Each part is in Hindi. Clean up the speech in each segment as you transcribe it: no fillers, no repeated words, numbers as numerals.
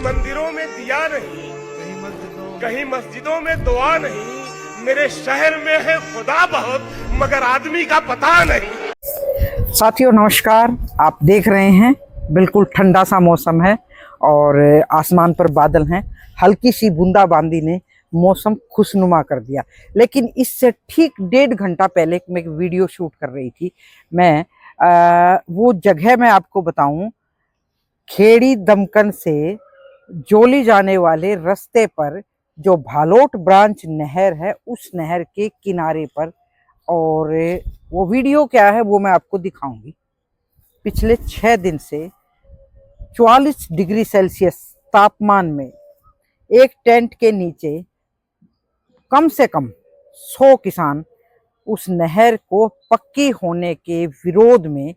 मंदिरों में दिया नहीं, कहीं मस्जिदों में दुआ नहीं। मेरे शहर में है खुदा बहुत, मगर आदमी का पता नहीं। साथियों नमस्कार, आप देख रहे हैं बिल्कुल ठंडा सा मौसम है और आसमान पर बादल हैं। हल्की सी बूंदाबांदी ने मौसम खुशनुमा कर दिया। लेकिन इससे ठीक 1.5 घंटा पहले मैं एक वीडियो शूट कर रही थी। वो जगह मैं आपको बताऊं, खेड़ी दमकन से जोली जाने वाले रास्ते पर जो भालोट ब्रांच नहर है, उस नहर के किनारे पर। और वो वीडियो क्या है वो मैं आपको दिखाऊंगी। पिछले 6 दिन से 44 डिग्री सेल्सियस तापमान में एक टेंट के नीचे कम से कम 100 किसान उस नहर को पक्की होने के विरोध में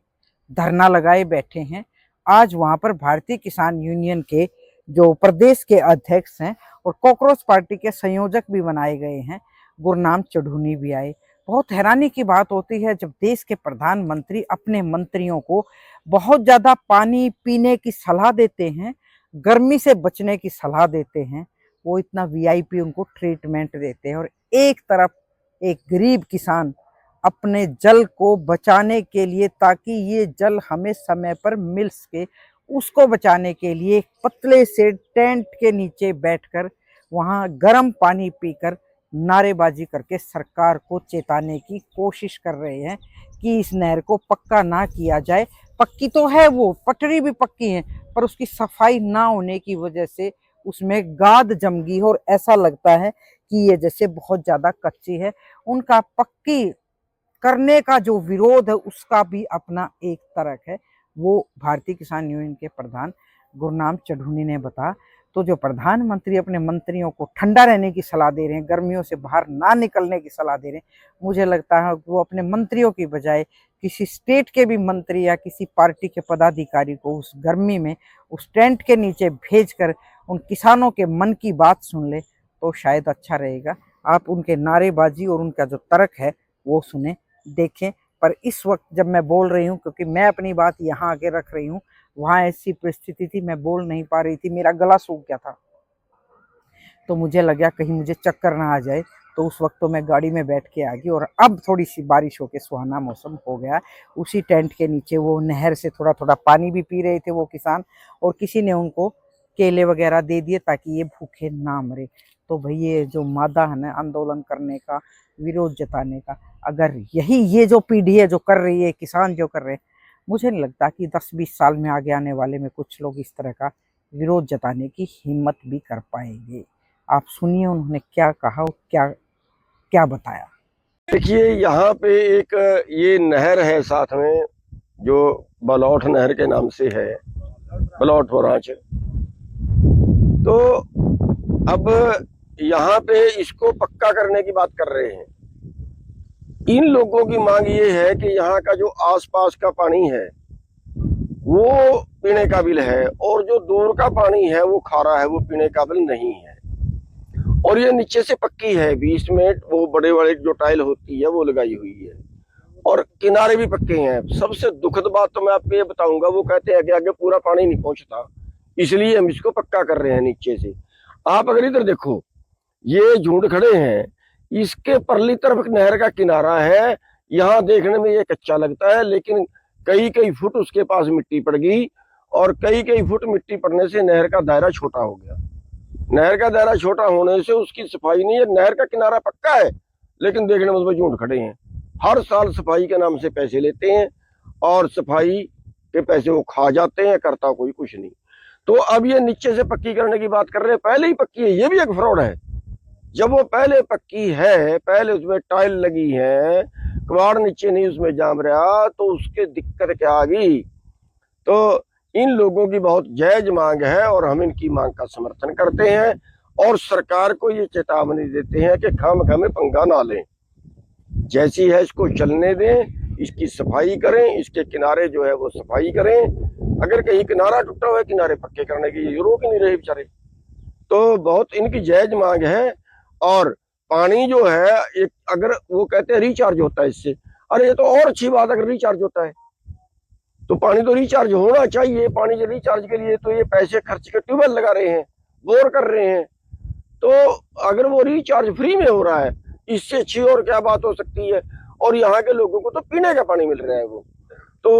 धरना लगाए बैठे हैं। आज वहां पर भारतीय किसान यूनियन के जो प्रदेश के अध्यक्ष हैं और कॉकरोच पार्टी के संयोजक भी बनाए गए हैं, गुरनाम चढ़ूनी भी आए। बहुत हैरानी की बात होती है जब देश के प्रधानमंत्री अपने मंत्रियों को बहुत ज़्यादा पानी पीने की सलाह देते हैं, गर्मी से बचने की सलाह देते हैं, वो इतना वीआईपी उनको ट्रीटमेंट देते हैं। और एक तरफ एक गरीब किसान अपने जल को बचाने के लिए, ताकि ये जल हमें समय पर मिल सके, उसको बचाने के लिए पतले से टेंट के नीचे बैठकर वहाँ गर्म पानी पीकर नारेबाजी करके सरकार को चेताने की कोशिश कर रहे हैं कि इस नहर को पक्का ना किया जाए। पक्की तो है, वो पटरी भी पक्की है, पर उसकी सफाई ना होने की वजह से उसमें गाद जम गई और ऐसा लगता है कि ये जैसे बहुत ज़्यादा कच्ची है। उनका पक्की करने का जो विरोध है उसका भी अपना एक तर्क है। वो भारतीय किसान यूनियन के प्रधान गुरनाम चढ़ूनी ने बताया। तो जो प्रधानमंत्री अपने मंत्रियों को ठंडा रहने की सलाह दे रहे हैं, गर्मियों से बाहर ना निकलने की सलाह दे रहे हैं, मुझे लगता है वो अपने मंत्रियों की बजाय किसी स्टेट के भी मंत्री या किसी पार्टी के पदाधिकारी को उस गर्मी में उस टेंट के नीचे भेजकर उन किसानों के मन की बात सुन ले तो शायद अच्छा रहेगा। आप उनके नारेबाजी और उनका जो तर्क है वो सुने, देखें। पर इस वक्त जब मैं बोल रही हूँ, क्योंकि मैं अपनी बात यहाँ आके रख रही हूँ, वहाँ ऐसी परिस्थिति थी मैं बोल नहीं पा रही थी, मेरा गला सूख गया था। तो मुझे लगा कहीं मुझे चक्कर ना आ जाए, तो उस वक्त तो मैं गाड़ी में बैठ के आ गई। और अब थोड़ी सी बारिश होके सुहाना मौसम हो गया। उसी टेंट के नीचे वो नहर से थोड़ा थोड़ा पानी भी पी रहे थे वो किसान, और किसी ने उनको केले वगैरह दे दिए ताकि ये भूखे ना मरे। तो भाई ये जो मादा है ना आंदोलन करने का, विरोध जताने का, अगर यही ये जो पीढ़ी है जो कर रही है, किसान जो कर रहे हैं, मुझे नहीं लगता कि 10-20 साल में आगे आने वाले में कुछ लोग इस तरह का विरोध जताने की हिम्मत भी कर पाएंगे। आप सुनिए उन्होंने क्या कहा और क्या क्या बताया। देखिए यहाँ पे एक ये नहर है साथ में, जो बलौठ नहर के नाम से है, बलौठ ब्रांच। तो अब यहाँ पे इसको पक्का करने की बात कर रहे हैं। इन लोगों की मांग ये है कि यहाँ का जो आसपास का पानी है वो पीने काबिल है, और जो दूर का पानी है वो खारा है, वो पीने काबिल नहीं है। और ये नीचे से पक्की है, बीच में वो बड़े बड़े जो टाइल होती है वो लगाई हुई है, और किनारे भी पक्के हैं। सबसे दुखद बात तो मैं आपको ये बताऊंगा, वो कहते हैं कि आगे पूरा पानी नहीं पहुंचता, इसलिए हम इसको पक्का कर रहे हैं नीचे से। आप अगर इधर देखो, ये झुंड खड़े हैं, इसके परली तरफ नहर का किनारा है। यहाँ देखने में ये कच्चा लगता है, लेकिन कई कई फुट उसके पास मिट्टी पड़ गई, और कई कई फुट मिट्टी पड़ने से नहर का दायरा छोटा हो गया। नहर का दायरा छोटा होने से उसकी सफाई नहीं है। नहर का किनारा पक्का है, लेकिन देखने में उसमें झुंड खड़े हैं। हर साल सफाई के नाम से पैसे लेते हैं, और सफाई के पैसे वो खा जाते हैं, करता कोई कुछ नहीं। तो अब ये नीचे से पक्की करने की बात कर रहे हैं, पहले ही पक्की है, ये भी एक फ्रॉड है। जब वो पहले पक्की है, पहले उसमें टाइल लगी है, कबाड़ नीचे नहीं उसमें जाम रहा, तो उसके दिक्कत क्या आ गई। तो इन लोगों की बहुत जायज मांग है, और हम इनकी मांग का समर्थन करते हैं, और सरकार को ये चेतावनी देते हैं कि खामखा में पंगा ना लें, जैसी है इसको चलने दें, इसकी सफाई करें, इसके किनारे जो है वो सफाई करें। अगर कहीं किनारा टूटा हुआ है, किनारे पक्के करने की ये रोक नहीं रहे बेचारे। तो बहुत इनकी जायज मांग है। और पानी जो है, एक अगर वो कहते हैं रिचार्ज होता है इससे, अरे ये तो और अच्छी बात अगर रिचार्ज होता है। तो पानी तो रिचार्ज होना चाहिए। पानी के रिचार्ज के लिए तो ये पैसे खर्च के ट्यूबवेल लगा रहे हैं, बोर कर रहे हैं। तो अगर वो रिचार्ज फ्री में हो रहा है, इससे अच्छी और क्या बात हो सकती है। और यहाँ के लोगों को तो पीने का पानी मिल रहा है वो। तो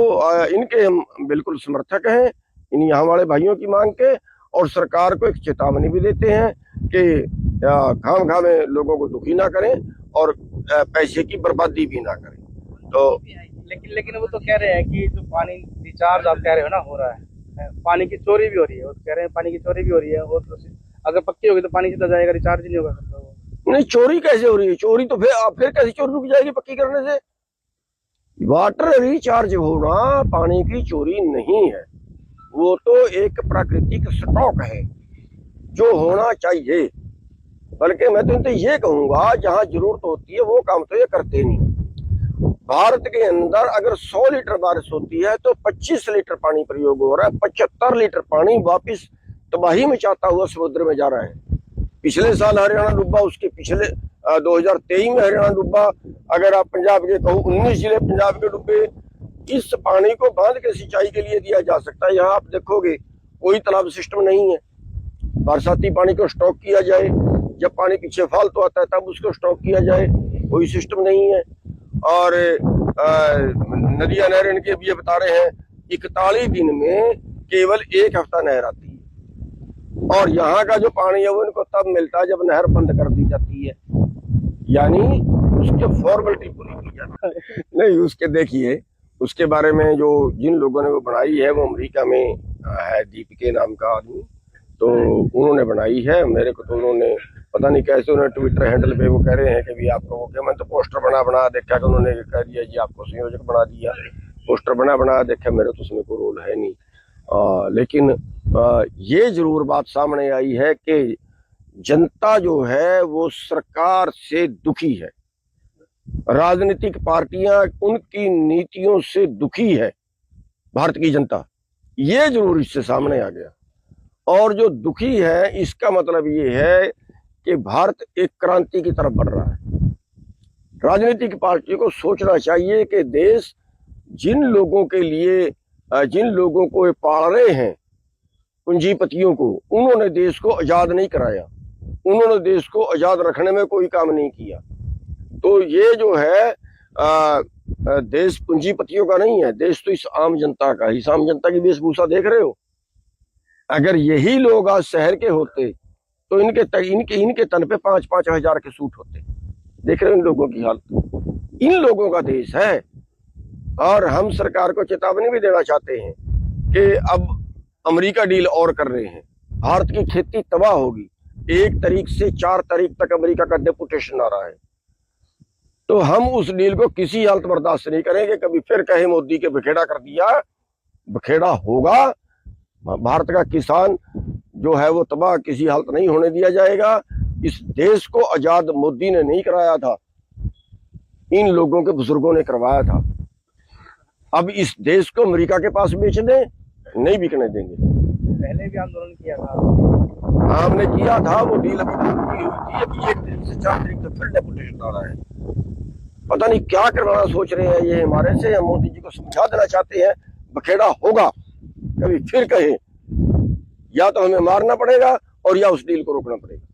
इनके हम बिल्कुल समर्थक हैं, इन यहाँ वाले भाइयों की मांग के। और सरकार को एक चेतावनी भी देते हैं कि खाम में लोगों को दुखी ना करें और पैसे की बर्बादी भी ना करें। तो लेकिन वो तो कह रहे हैं कि जो पानी रिचार्ज आप कह रहे हो ना हो रहा है, पानी की चोरी भी हो रही है। वो कह रहे हैं पानी की चोरी भी हो रही है, और तो अगर पक्की होगी तो पानी सीधा जाएगा, रिचार्ज ही नहीं होगा। तो नहीं, चोरी कैसे हो रही है? चोरी तो फिर कैसे चोरी रुक जाएगी पक्की करने से? वाटर रिचार्ज होना पानी की चोरी नहीं है, वो तो एक प्राकृतिक स्टॉक है जो होना चाहिए। बल्कि मैं तो इनसे ये कहूंगा, जहां जरूरत होती है वो काम तो ये करते नहीं। भारत के अंदर अगर 100 लीटर बारिश होती है तो 25 लीटर पानी प्रयोग हो रहा है। 75 लीटर पानी वापिस तबाही मचाता हुआ समुद्र में जा रहा है। पिछले साल हरियाणा डूबा, उसके पिछले 2023 में हरियाणा डूबा। अगर आप पंजाब के कहूँ 19 जिले पंजाब के डूबे। इस पानी को बांध के सिंचाई के लिए दिया जा सकता है। यहाँ आप देखोगे कोई तालाब सिस्टम नहीं है। बरसाती पानी को स्टॉक किया जाए, जब पानी पीछे फालतू आता है तब उसको स्टॉक किया जाए, कोई सिस्टम नहीं है। और नदियां नहर इनके भी ये बता रहे हैं 41 दिन में केवल 1 हफ्ता नहर आती है। और यहाँ का जो पानी है वो इनको तब मिलता है जब नहर बंद कर दी जाती है, यानी उसके फॉर्मेलिटी पूरी की जाती है। नहीं, उसके देखिए उसके बारे में जो जिन लोगों ने वो बनाई है, वो अमेरिका में है, दीपिके नाम का आदमी, तो उन्होंने बनाई है। मेरे को तो उन्होंने पता नहीं कैसे उन्होंने ट्विटर हैंडल पे वो कह रहे हैं कि भी आपको वो क्या, मैं तो पोस्टर बना देखा कि उन्होंने कह दिया जी आपको संयोजक बना दिया। पोस्टर बना देखा, मेरे तो उसमें कोई रोल है नहीं। लेकिन ये जरूर बात सामने आई है कि जनता जो है वो सरकार से दुखी है, राजनीतिक पार्टियां उनकी नीतियों से दुखी है। भारत की जनता ये जरूर इससे सामने आ गया। और जो दुखी है इसका मतलब ये है कि भारत एक क्रांति की तरफ बढ़ रहा है। राजनीतिक पार्टी को सोचना चाहिए कि देश जिन लोगों के लिए, जिन लोगों को ये पाल रहे हैं, पूंजीपतियों को, उन्होंने देश को आजाद नहीं कराया, उन्होंने देश को आजाद रखने में कोई काम नहीं किया। तो ये जो है देश पूंजीपतियों का नहीं है, देश तो इस आम जनता का। इस आम जनता की वेशभूषा देख रहे हो। अगर यही लोग आज शहर के होते तो इनके तन पे 5-5 हजार के सूट होते। देख रहे हो इन लोगों की हालत। इन लोगों का देश है। और हम सरकार को चेतावनी भी देना चाहते हैं कि अब अमेरिका डील और कर रहे हैं, भारत की खेती तबाह होगी। 1 तारीख से 4 तारीख तक अमेरिका का डेपुटेशन आ रहा है। तो हम उस डील को किसी हालत बर्दाश्त नहीं करेंगे। कभी फिर कहे मोदी के बखेड़ा कर दिया, बखेड़ा होगा। भारत का किसान जो है वो तबाह किसी हालत नहीं होने दिया जाएगा। इस देश को आजाद मोदी ने नहीं कराया था, इन लोगों के बुजुर्गों ने करवाया था। अब इस देश को अमेरिका के पास बेच दें, नहीं बिकने देंगे। पहले भी आंदोलन किया था, हमने किया था, वो डील अभी पूरी हुई थी। अभी 1 तारीख से 4 तारीख तक फिर डेपुटेशन आ रहा है। पता नहीं क्या करवाना सोच रहे हैं ये हमारे से। हम मोदी जी को समझा देना चाहते हैं बखेड़ा होगा। कभी फिर कहे या तो हमें मारना पड़ेगा और या उस डील को रोकना पड़ेगा।